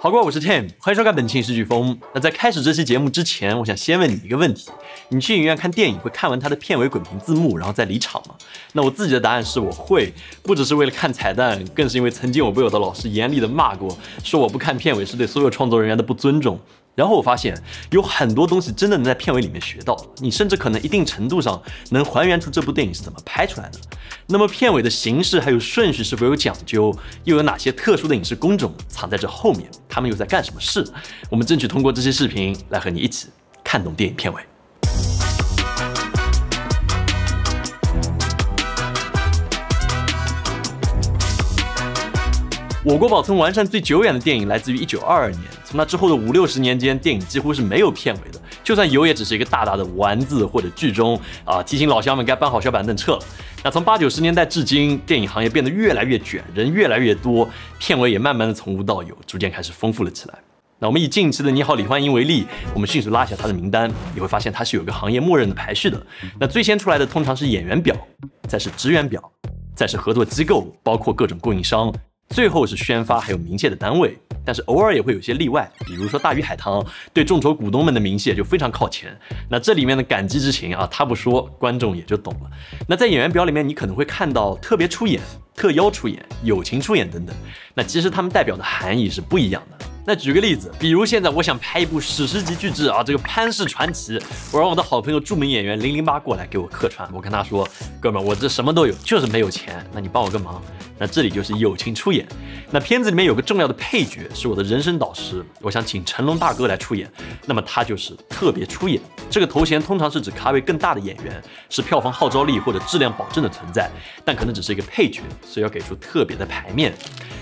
好瓜，我是 Tim， 欢迎收看本期影视飓风。那在开始这期节目之前，我想先问你一个问题：你去影院看电影会看完它的片尾滚屏字幕，然后再离场吗？那我自己的答案是我会，不只是为了看彩蛋，更是因为曾经我被我的老师严厉的骂过，说我不看片尾是对所有创作人员的不尊重。然后我发现有很多东西真的能在片尾里面学到，你甚至可能一定程度上能还原出这部电影是怎么拍出来的。那么片尾的形式还有顺序是否有讲究，又有哪些特殊的影视工种藏在这后面，他们又在干什么事？我们争取通过这些视频来和你一起看懂电影片尾。我国保存完善最久远的电影来自于1922年，从那之后的50、60年间，电影几乎是没有片尾的，就算有，也只是一个大大的完字或者剧终提醒老乡们该搬好小板凳撤了。那从80、90年代至今，电影行业变得越来越卷，人越来越多，片尾也慢慢的从无到有，逐渐开始丰富了起来。那我们以近期的《你好，李焕英》为例，我们迅速拉下它的名单，你会发现它是有个行业默认的排序的。那最先出来的通常是演员表，再是职员表，再是合作机构，包括各种供应商。最后是宣发还有鸣谢的单位，但是偶尔也会有些例外，比如说大鱼海棠对众筹股东们的鸣谢就非常靠前。那这里面的感激之情他不说，观众也就懂了。那在演员表里面，你可能会看到特别出演、特邀出演、友情出演等等，那其实他们代表的含义是不一样的。那举个例子，比如现在我想拍一部史诗级巨制这个潘氏传奇，我让我的好朋友著名演员008过来给我客串，我跟他说，哥们儿，我这什么都有，就是没有钱，那你帮我个忙。那这里就是友情出演。那片子里面有个重要的配角是我的人生导师，我想请成龙大哥来出演，那么他就是特别出演。这个头衔通常是指咖位更大的演员，是票房号召力或者质量保证的存在，但可能只是一个配角，所以要给出特别的牌面。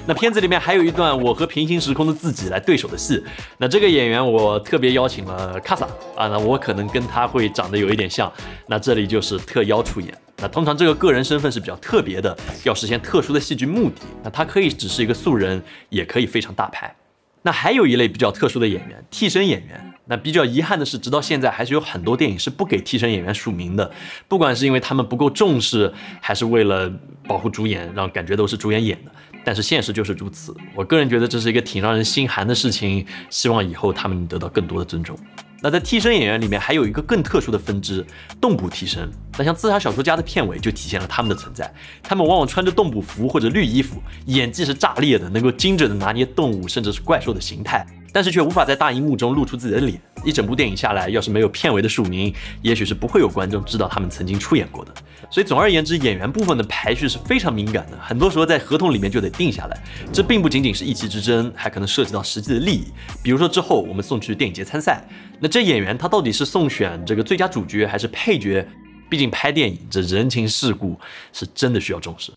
那片子里面还有一段我和平行时空的自己来对手的戏，那这个演员我特别邀请了卡萨那我可能跟他会长得有一点像，那这里就是特邀出演。那通常这个个人身份是比较特别的，要实现特殊的戏剧目的，那他可以只是一个素人，也可以非常大牌。那还有一类比较特殊的演员，替身演员。那比较遗憾的是，直到现在还是有很多电影是不给替身演员署名的，不管是因为他们不够重视，还是为了保护主演，让感觉都是主演演的。但是现实就是如此，我个人觉得这是一个挺让人心寒的事情，希望以后他们能得到更多的尊重。那在替身演员里面还有一个更特殊的分支，动捕替身。那像自杀小说家的片尾就体现了他们的存在，他们往往穿着动捕服或者绿衣服，演技是炸裂的，能够精准的拿捏动物甚至是怪兽的形态，但是却无法在大荧幕中露出自己的脸。一整部电影下来，要是没有片尾的署名，也许是不会有观众知道他们曾经出演过的。所以总而言之，演员部分的排序是非常敏感的，很多时候在合同里面就得定下来。这并不仅仅是一己之争，还可能涉及到实际的利益。比如说之后我们送去电影节参赛，那这演员他到底是送选这个最佳主角还是配角？毕竟拍电影这人情世故是真的需要重视。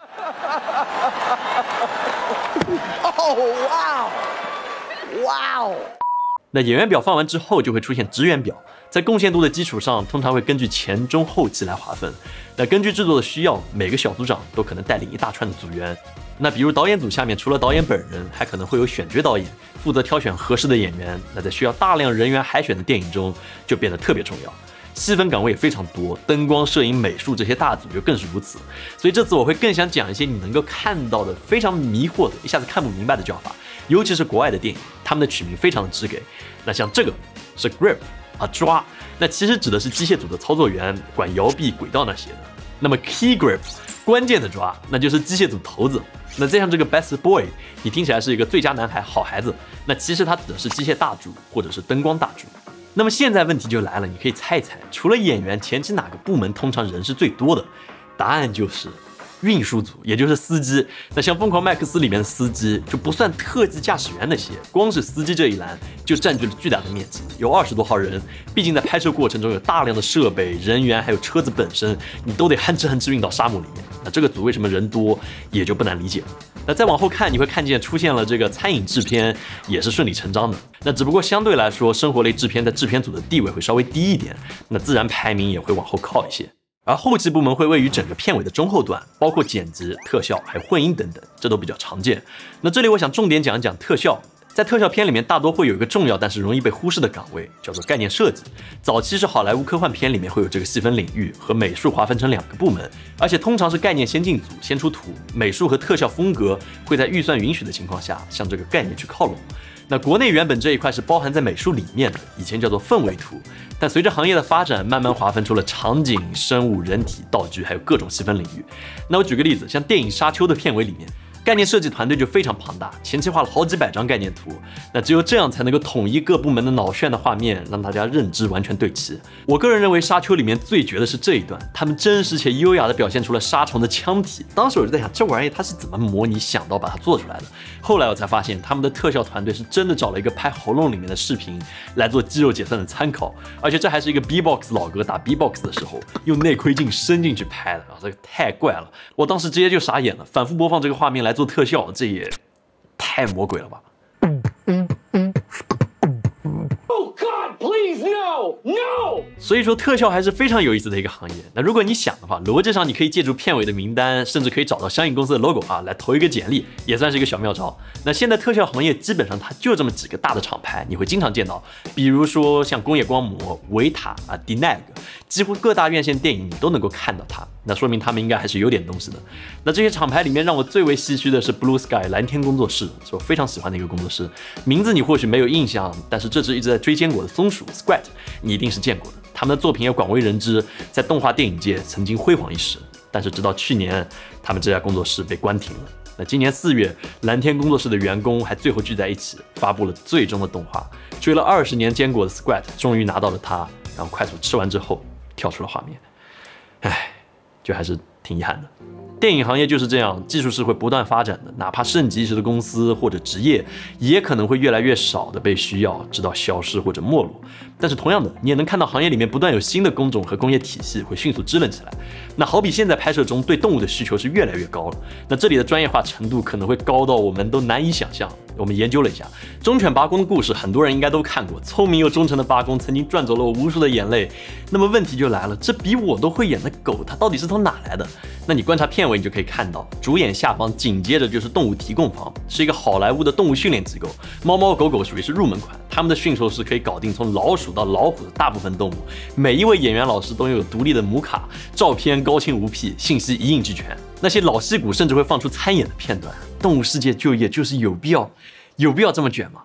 哦，哇哦，哇哦！那演员表放完之后，就会出现职员表，在贡献度的基础上，通常会根据前中后期来划分。那根据制作的需要，每个小组长都可能带领一大串的组员。那比如导演组下面除了导演本人，还可能会有选角导演，负责挑选合适的演员。那在需要大量人员海选的电影中，就变得特别重要。细分岗位也非常多，灯光、摄影、美术这些大组就更是如此。所以这次我会更想讲一些你能够看到的非常迷惑的、一下子看不明白的叫法，尤其是国外的电影，他们的取名非常的直给。那像这个是 grip 抓，那其实指的是机械组的操作员，管摇臂、轨道那些的。那么 key grip 关键的抓，那就是机械组头子。那再像这个 best boy， 你听起来是一个最佳男孩、好孩子，那其实它指的是机械大主或者是灯光大主。那么现在问题就来了，你可以猜一猜，除了演员，前期哪个部门通常人是最多的？答案就是运输组，也就是司机。那像《疯狂麦克斯》里面的司机，就不算特技驾驶员那些，光是司机这一栏就占据了巨大的面积，有20多号人。毕竟在拍摄过程中有大量的设备、人员，还有车子本身，你都得哼哧运到沙漠里面。那这个组为什么人多，也就不难理解了。那再往后看，你会看见出现了这个餐饮制片，也是顺理成章的。那只不过相对来说，生活类制片在制片组的地位会稍微低一点，那自然排名也会往后靠一些。而后期部门会位于整个片尾的中后段，包括剪辑、特效还有混音等等，这都比较常见。那这里我想重点讲一讲特效。在特效片里面，大多会有一个重要但是容易被忽视的岗位，叫做概念设计。早期是好莱坞科幻片里面会有这个细分领域，和美术划分成2个部门，而且通常是概念先进组先出图，美术和特效风格会在预算允许的情况下向这个概念去靠拢。那国内原本这一块是包含在美术里面的，以前叫做氛围图，但随着行业的发展，慢慢划分出了场景、生物、人体、道具，还有各种细分领域。那我举个例子，像电影《沙丘》的片尾里面，概念设计团队就非常庞大，前期画了好几百张概念图，那只有这样才能够统一各部门的脑眩的画面，让大家认知完全对齐。我个人认为《沙丘》里面最绝的是这一段，他们真实且优雅地表现出了沙虫的腔体。当时我就在想，这玩意它是怎么模拟想到把它做出来的？后来我才发现，他们的特效团队是真的找了一个拍喉咙里面的视频来做肌肉解算的参考，而且这还是一个 B-box 老哥打 B-box 的时候用内窥镜伸进去拍的啊，这个太怪了！我当时直接就傻眼了，反复播放这个画面来做特效，这也太魔鬼了吧！Oh God, please no, no！ 所以说特效还是非常有意思的一个行业。那如果你想的话，逻辑上你可以借助片尾的名单，甚至可以找到相应公司的 logo 啊，来投一个简历，也算是一个小妙招。那现在特效行业基本上它就这么几个大的厂牌，你会经常见到，比如说像工业光魔、维塔啊、DNEG， 几乎各大院线电影你都能够看到它。那说明他们应该还是有点东西的。那这些厂牌里面让我最为唏嘘的是 Blue Sky 蓝天工作室，是我非常喜欢的一个工作室。名字你或许没有印象，但是这只一直在追坚果的松鼠 Squat 你一定是见过的。他们的作品也广为人知，在动画电影界曾经辉煌一时。但是直到去年，他们这家工作室被关停了。那今年4月，蓝天工作室的员工还最后聚在一起，发布了最终的动画。追了20年坚果的 Squat 终于拿到了它，然后快速吃完之后跳出了画面。唉。就还是挺遗憾的。电影行业就是这样，技术是会不断发展的，哪怕盛极一时的公司或者职业，也可能会越来越少的被需要，直到消失或者没落。但是同样的，你也能看到行业里面不断有新的工种和工业体系会迅速支棱起来。那好比现在拍摄中对动物的需求是越来越高了，那这里的专业化程度可能会高到我们都难以想象。我们研究了一下忠犬八公的故事，很多人应该都看过。聪明又忠诚的八公曾经赚走了我无数的眼泪。那么问题就来了，这比我都会演的狗，它到底是从哪来的？那你观察片尾，你就可以看到，主演下方紧接着就是动物提供方，是一个好莱坞的动物训练机构。猫猫狗狗属于是入门款，他们的驯兽师可以搞定从老鼠到老虎的大部分动物。每一位演员老师都拥有独立的母卡，照片高清无 P， 信息一应俱全。那些老戏骨甚至会放出参演的片段。动物世界就业就是有必要这么卷吗？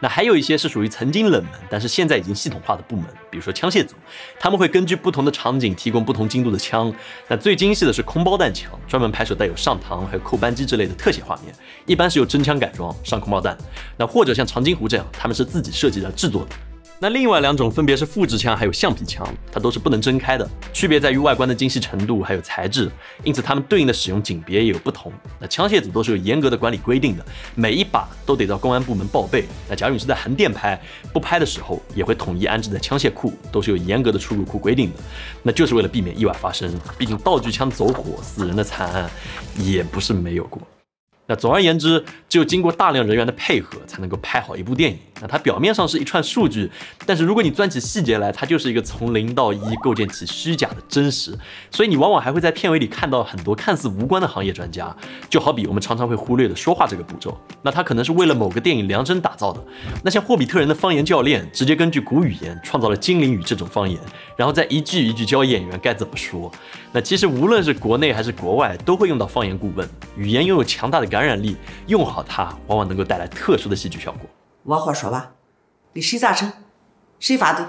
那还有一些是属于曾经冷门，但是现在已经系统化的部门，比如说枪械组，他们会根据不同的场景提供不同精度的枪。那最精细的是空包弹枪，专门拍摄带有上膛还有扣扳机之类的特写画面，一般是由真枪改装上空包弹。那或者像长津湖这样，他们是自己设计来制作的。那另外2种分别是复制枪还有橡皮枪，它都是不能睁开的，区别在于外观的精细程度还有材质，因此它们对应的使用景别也有不同。那枪械组都是有严格的管理规定的，每一把都得到公安部门报备。那假如你是在横店拍，不拍的时候也会统一安置在枪械库，都是有严格的出入库规定的，那就是为了避免意外发生。毕竟道具枪走火死人的惨案也不是没有过。那总而言之，只有经过大量人员的配合，才能够拍好一部电影。那它表面上是一串数据，但是如果你钻起细节来，它就是一个从0到1构建起虚假的真实。所以你往往还会在片尾里看到很多看似无关的行业专家，就好比我们常常会忽略的说话这个步骤，那它可能是为了某个电影量身打造的。那像霍比特人的方言教练，直接根据古语言创造了精灵语这种方言，然后再一句一句教演员该怎么说。那其实无论是国内还是国外，都会用到方言顾问。语言拥有强大的感染力，用好它往往能够带来特殊的戏剧效果。往好说吧，你谁赞成，谁反对。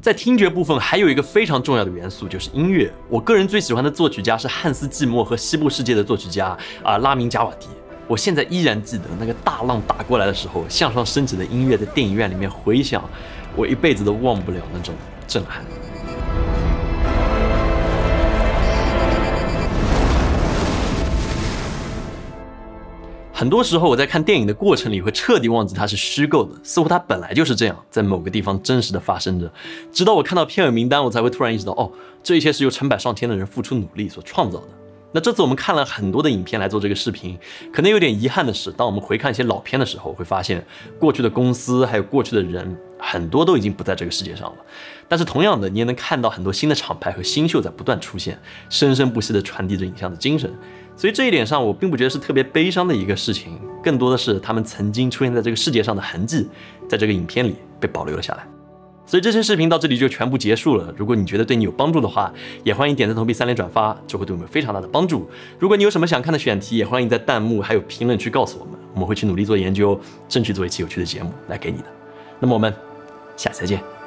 在听觉部分还有一个非常重要的元素，就是音乐。我个人最喜欢的作曲家是汉斯季默和西部世界的作曲家拉明贾瓦迪。我现在依然记得那个大浪打过来的时候，向上升起的音乐在电影院里面回响，我一辈子都忘不了那种震撼。很多时候我在看电影的过程里会彻底忘记它是虚构的，似乎它本来就是这样，在某个地方真实的发生着。直到我看到片尾名单，我才会突然意识到，哦，这一切是由成百上千的人付出努力所创造的。那这次我们看了很多的影片来做这个视频，可能有点遗憾的是，当我们回看一些老片的时候，会发现过去的公司还有过去的人，很多都已经不在这个世界上了。但是同样的，你也能看到很多新的厂牌和新秀在不断出现，生生不息地传递着影像的精神。所以这一点上，我并不觉得是特别悲伤的一个事情，更多的是他们曾经出现在这个世界上的痕迹，在这个影片里被保留了下来。所以这期视频到这里就全部结束了。如果你觉得对你有帮助的话，也欢迎点赞、投币、3连转发，这会对我们有非常大的帮助。如果你有什么想看的选题，也欢迎在弹幕还有评论区告诉我们，我们会去努力做研究，争取做一期有趣的节目来给你的。那么我们下次再见。